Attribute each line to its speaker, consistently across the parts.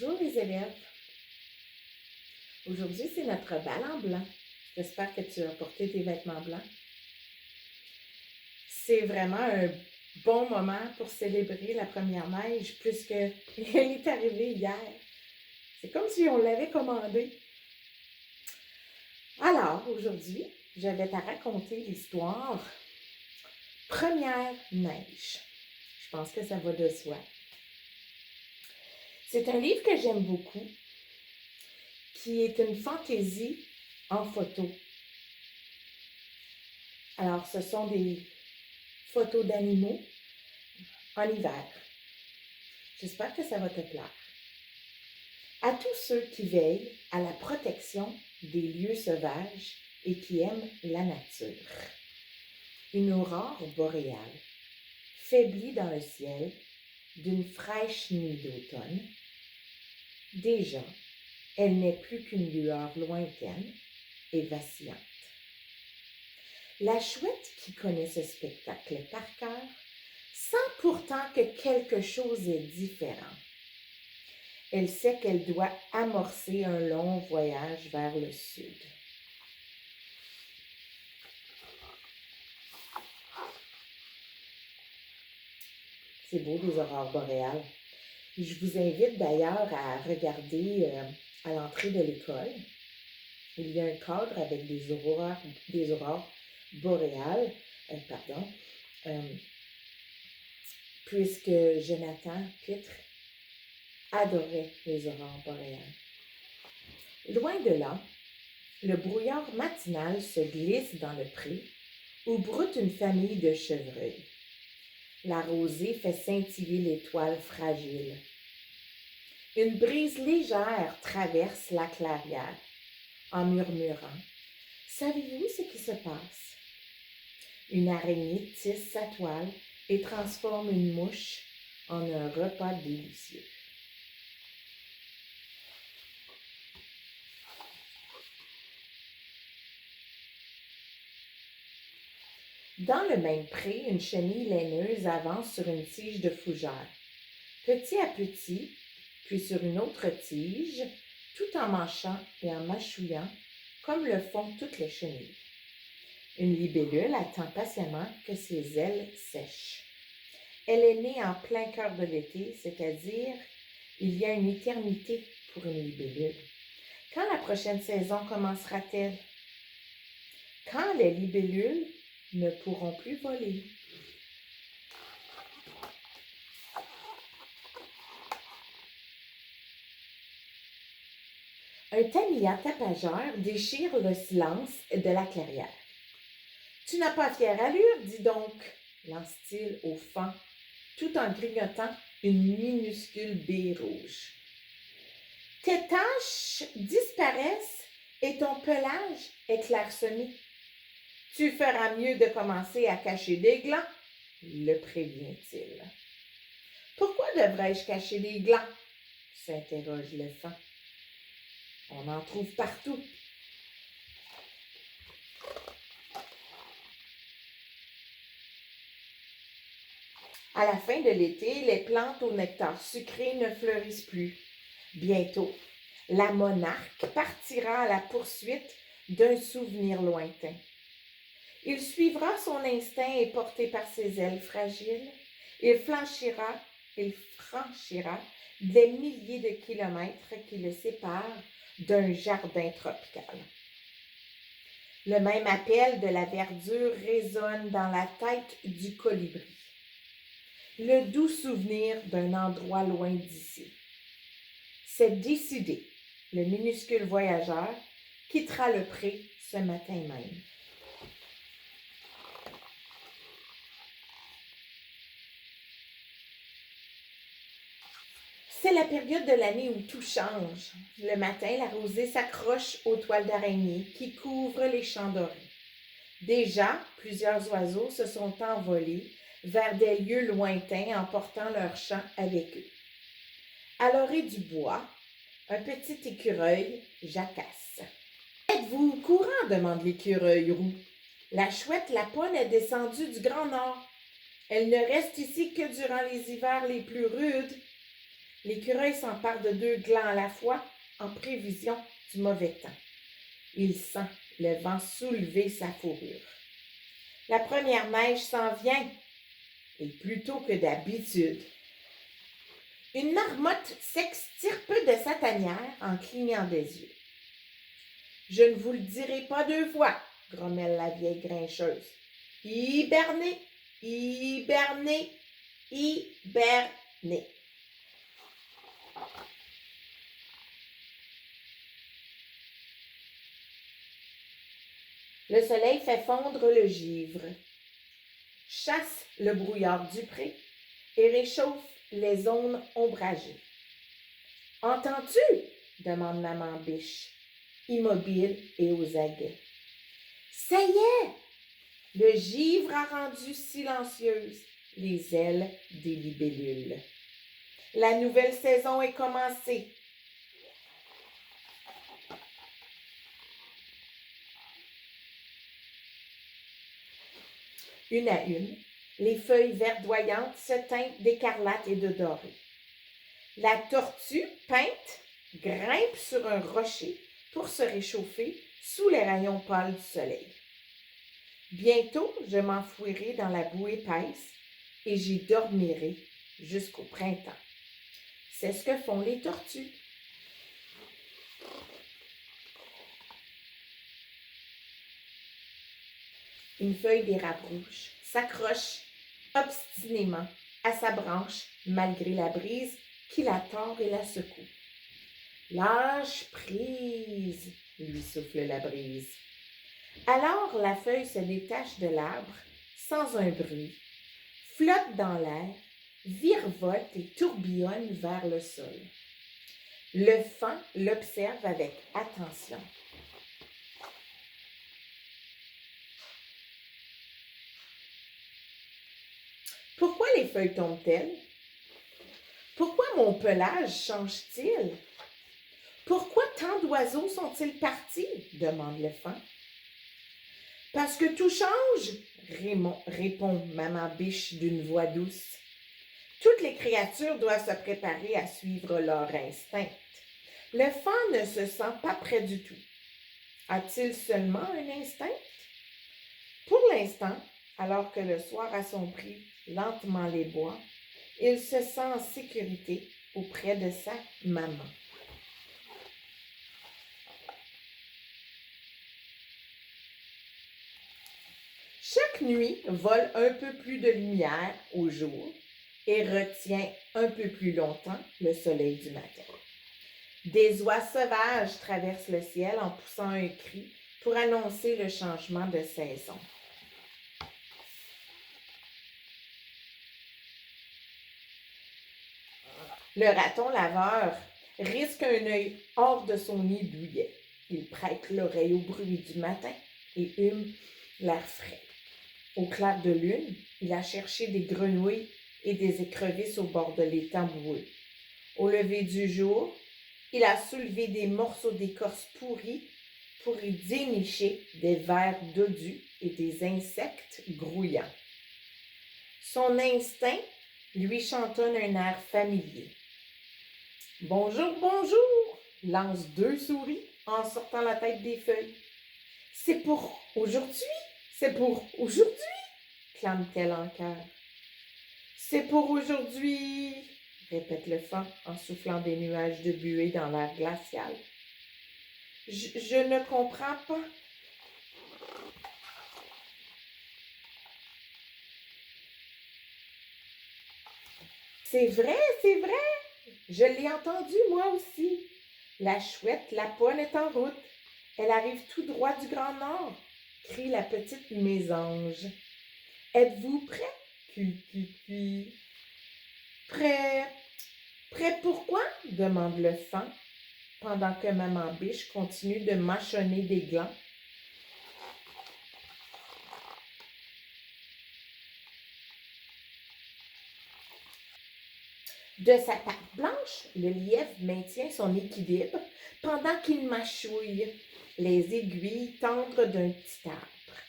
Speaker 1: Bonjour les élèves. Aujourd'hui, c'est notre bal en blanc. J'espère que tu as porté tes vêtements blancs. C'est vraiment un bon moment pour célébrer la première neige puisqu'elle est arrivée hier. C'est comme si on l'avait commandée. Alors, aujourd'hui, je vais te raconter l'histoire Première neige. Je pense que ça va de soi. C'est un livre que j'aime beaucoup, qui est une fantaisie en photo. Alors, ce sont des photos d'animaux en hiver. J'espère que ça va te plaire. À tous ceux qui veillent à la protection des lieux sauvages et qui aiment la nature. Une aurore boréale, faiblit dans le ciel d'une fraîche nuit d'automne. Déjà, elle n'est plus qu'une lueur lointaine et vacillante. La chouette qui connaît ce spectacle par cœur sent pourtant que quelque chose est différent. Elle sait qu'elle doit amorcer un long voyage vers le sud. C'est beau, des aurores boréales. Je vous invite d'ailleurs à regarder à l'entrée de l'école. Il y a un cadre avec des aurores boréales, puisque Jonathan Pitre adorait les aurores boréales. Loin de là, le brouillard matinal se glisse dans le pré où broute une famille de chevreuils. La rosée fait scintiller les toiles fragiles. Une brise légère traverse la clairière en murmurant « Savez-vous ce qui se passe? » Une araignée tisse sa toile et transforme une mouche en un repas délicieux. Dans le même pré, une chenille laineuse avance sur une tige de fougère. Petit à petit, puis sur une autre tige, tout en mâchant et en mâchouillant, comme le font toutes les chenilles. Une libellule attend patiemment que ses ailes sèchent. Elle est née en plein cœur de l'été, c'est-à-dire il y a une éternité pour une libellule. Quand la prochaine saison commencera-t-elle? Quand les libellules ne pourront plus voler? Un tamiya tapageur déchire le silence de la clairière. « Tu n'as pas fière allure, dis donc, » lance-t-il au fan, tout en grignotant une minuscule bille rouge. « Tes taches disparaissent et ton pelage est clairsemé. Tu feras mieux de commencer à cacher des glands, le prévient-il. « Pourquoi devrais-je cacher des glands? » s'interroge le fan. On en trouve partout. À la fin de l'été, les plantes au nectar sucré ne fleurissent plus. Bientôt, la monarque partira à la poursuite d'un souvenir lointain. Il suivra son instinct et porté par ses ailes fragiles, il franchira des milliers de kilomètres qui le séparent d'un jardin tropical. Le même appel de la verdure résonne dans la tête du colibri. Le doux souvenir d'un endroit loin d'ici. C'est décidé, le minuscule voyageur quittera le pré ce matin même. C'est la période de l'année où tout change. Le matin, la rosée s'accroche aux toiles d'araignée qui couvrent les champs dorés. Déjà, plusieurs oiseaux se sont envolés vers des lieux lointains emportant leurs chants avec eux. À l'orée du bois, un petit écureuil jacasse. « Êtes-vous au courant? » demande l'écureuil roux. « La chouette Laponne est descendue du Grand Nord. Elle ne reste ici que durant les hivers les plus rudes. L'écureuil s'empare de 2 glands à la fois en prévision du mauvais temps. Il sent le vent soulever sa fourrure. La première neige s'en vient, et plus tôt que d'habitude. Une marmotte s'extirpe de sa tanière en clignant des yeux. « Je ne vous le dirai pas 2 fois, grommelle la vieille grincheuse. Hibernez, hibernez, hibernez. » Le soleil fait fondre le givre, chasse le brouillard du pré et réchauffe les zones ombragées. « Entends-tu? » demande maman Biche, immobile et aux aguets. « Ça y est! » Le givre a rendu silencieuses les ailes des libellules. La nouvelle saison est commencée. Une à une, les feuilles verdoyantes se teintent d'écarlate et de doré. La tortue, peinte, grimpe sur un rocher pour se réchauffer sous les rayons pâles du soleil. Bientôt, je m'enfouirai dans la boue épaisse et j'y dormirai jusqu'au printemps. C'est ce que font les tortues. Une feuille d'érable rouge s'accroche obstinément à sa branche malgré la brise qui la tord et la secoue. « Lâche prise !» lui souffle la brise. Alors la feuille se détache de l'arbre sans un bruit, flotte dans l'air, virevolte et tourbillonne vers le sol. Le faon l'observe avec attention. Pourquoi les feuilles tombent-elles? Pourquoi mon pelage change-t-il? Pourquoi tant d'oiseaux sont-ils partis? Demande le faon. Parce que tout change, répond maman Biche d'une voix douce. Toutes les créatures doivent se préparer à suivre leur instinct. Le faon ne se sent pas prêt du tout. A-t-il seulement un instinct? Pour l'instant, alors que le soir assombrit lentement les bois, il se sent en sécurité auprès de sa maman. Chaque nuit vole un peu plus de lumière au jour et retient un peu plus longtemps le soleil du matin. Des oies sauvages traversent le ciel en poussant un cri pour annoncer le changement de saison. Le raton laveur risque un œil hors de son nid douillet. Il prête l'oreille au bruit du matin et hume l'air frais. Au clair de lune, il a cherché des grenouilles et des écrevisses au bord de l'étang boueux. Au lever du jour, il a soulevé des morceaux d'écorce pourrie pour y dénicher des vers dodus et des insectes grouillants. Son instinct lui chantonne un air familier. « Bonjour, bonjour !» lance 2 souris en sortant la tête des feuilles. « C'est pour aujourd'hui! C'est pour aujourd'hui! » clame-t-elle en chœur. « C'est pour aujourd'hui! » répète le faon en soufflant des nuages de buée dans l'air glacial. « Je ne comprends pas. » C'est vrai, c'est vrai! Je l'ai entendu moi aussi. La chouette Laponne est en route. Elle arrive tout droit du Grand Nord, crie la petite mésange. Êtes-vous prêts? Cui. Prêt? Prêt pourquoi? Demande le faon, pendant que maman Biche continue de mâchonner des glands. De sa patte blanche, le lièvre maintient son équilibre pendant qu'il mâchouille les aiguilles tendres d'un petit arbre.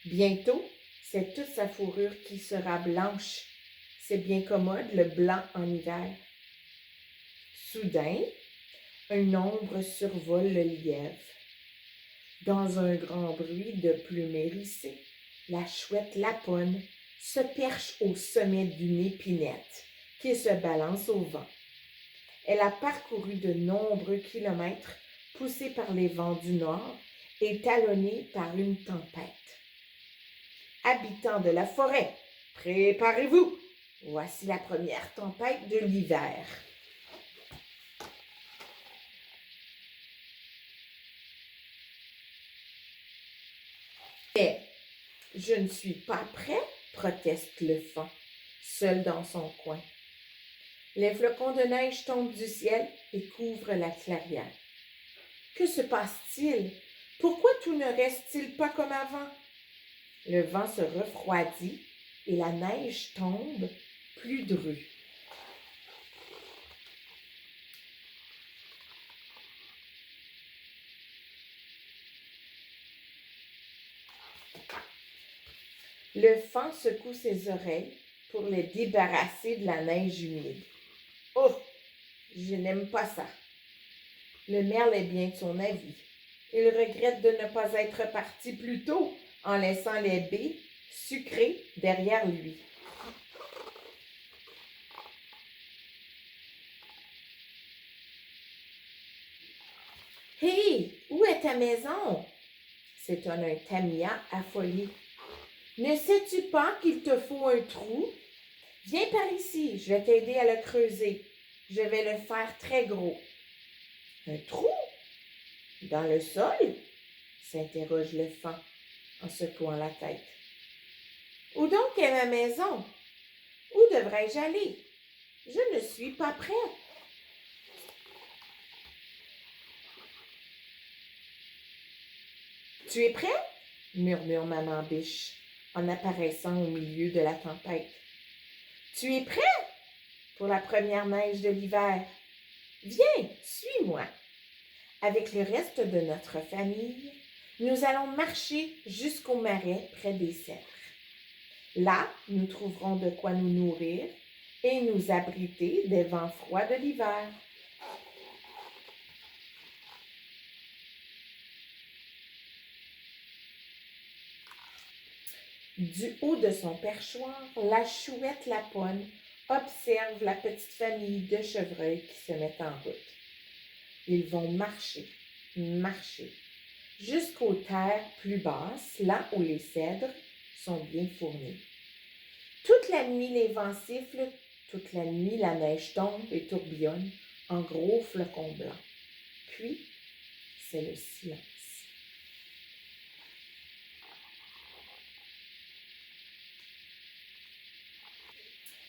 Speaker 1: Bientôt, c'est toute sa fourrure qui sera blanche. C'est bien commode, le blanc en hiver. Soudain, une ombre survole le lièvre. Dans un grand bruit de plumes hérissées, la chouette Laponne se perche au sommet d'une épinette qui se balance au vent. Elle a parcouru de nombreux kilomètres, poussée par les vents du nord et talonnée par une tempête. Habitants de la forêt, préparez-vous! Voici la première tempête de l'hiver. Mais je ne suis pas prêt, proteste le vent, seul dans son coin. Les flocons de neige tombent du ciel et couvrent la clairière. Que se passe-t-il? Pourquoi tout ne reste-t-il pas comme avant? Le vent se refroidit et la neige tombe plus drue. Le faon secoue ses oreilles pour les débarrasser de la neige humide. Oh, je n'aime pas ça. Le merle est bien de son avis. Il regrette de ne pas être parti plus tôt en laissant les baies sucrées derrière lui. Hé, où est ta maison? S'étonne un tamia affolé. Ne sais-tu pas qu'il te faut un trou? Viens par ici, je vais t'aider à le creuser. Je vais le faire très gros. Un trou? Dans le sol? S'interroge le faon en secouant la tête. Où donc est ma maison? Où devrais-je aller? Je ne suis pas prêt. Tu es prêt? Murmure Maman Biche en apparaissant au milieu de la tempête. Tu es prêt pour la première neige de l'hiver? Viens, suis-moi. Avec le reste de notre famille, nous allons marcher jusqu'au marais près des cèdres. Là, nous trouverons de quoi nous nourrir et nous abriter des vents froids de l'hiver. Du haut de son perchoir, la chouette Laponne observe la petite famille de chevreuils qui se met en route. Ils vont marcher, marcher, jusqu'aux terres plus basses, là où les cèdres sont bien fournis. Toute la nuit, les vents sifflent, toute la nuit, la neige tombe et tourbillonne en gros flocons blancs. Puis, c'est le silence.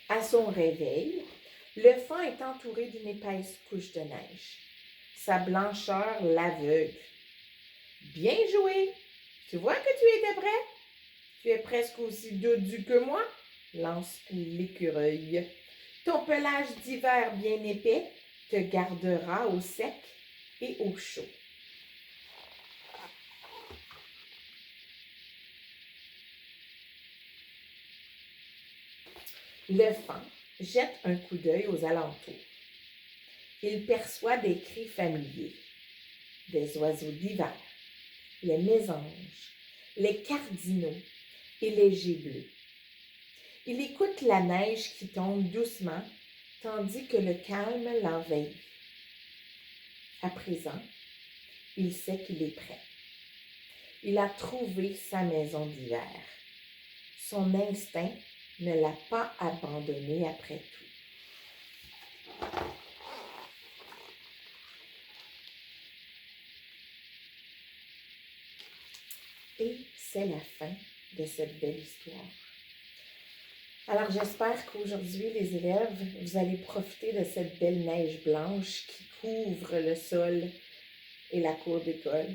Speaker 1: À son réveil, le faon est entouré d'une épaisse couche de neige. Sa blancheur l'aveugle. Bien joué! Tu vois que tu étais prêt? Tu es presque aussi dodu que moi, lance l'écureuil. Ton pelage d'hiver bien épais te gardera au sec et au chaud. Le faon jette un coup d'œil aux alentours. Il perçoit des cris familiers, des oiseaux d'hiver, les mésanges, les cardinaux et les gébleux. Il écoute la neige qui tombe doucement, tandis que le calme l'envahit. À présent, il sait qu'il est prêt. Il a trouvé sa maison d'hiver. Son instinct ne l'a pas abandonné après tout. Et c'est la fin de cette belle histoire. Alors j'espère qu'aujourd'hui, les élèves, vous allez profiter de cette belle neige blanche qui couvre le sol et la cour d'école.